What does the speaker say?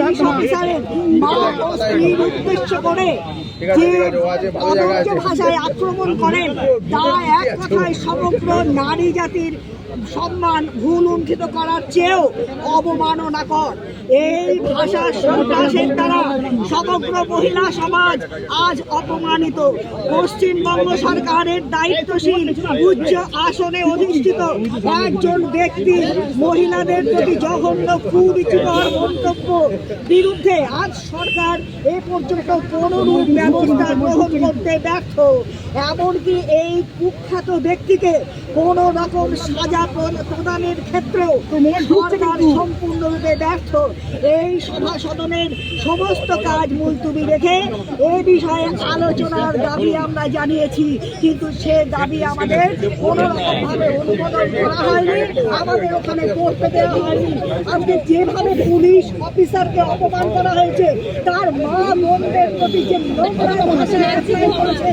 Police অফিসারের মা ও স্ত্রীর উদ্দেশ্য করে যে অদম্য ভাষায় আক্রমণ করেন, তা এক কথায় সমগ্র নারী জাতির সম্মান ভুলুণ্ঠিত করার চেয়েও অবমাননাকর। এই ভাষা সন্ত্রাসের দ্বারা সমগ্র মহিলা সমাজ আজ অপমানিত। পশ্চিমবঙ্গ সরকারের দায়িত্বশীল উচ্চ আসনে অধিষ্ঠিত একজন ব্যক্তি মহিলাদের প্রতি জঘন্য কুরুচিকর মন্তব্য বিরুদ্ধে আজ সরকার এ পর্যন্ত কোনরূপ ব্যবস্থা গ্রহণ করতে ব্যর্থ। এমনকি এই কুখ্যাত ব্যক্তিকে কোন রকম সাজা প্রদানের ক্ষেত্রেও সরকার সম্পূর্ণরূপে ব্যর্থ। এই সভা সদনের সমস্ত কাজ মুলতুবি রেখে এ বিষয়ে আলোচনার দাবি আমরা জানিয়েছি, কিন্তু সে দাবি আমাদের কোনো রকমভাবে অনুমোদন করা হয়নি, আমাদের ওখানে করতে দেওয়া হয়নি। আজকে যেভাবে পুলিশ অফিসারকে অপমান করা হয়েছে, তার মা বোনদের প্রতি যে নোংরা ভাষায় করেছে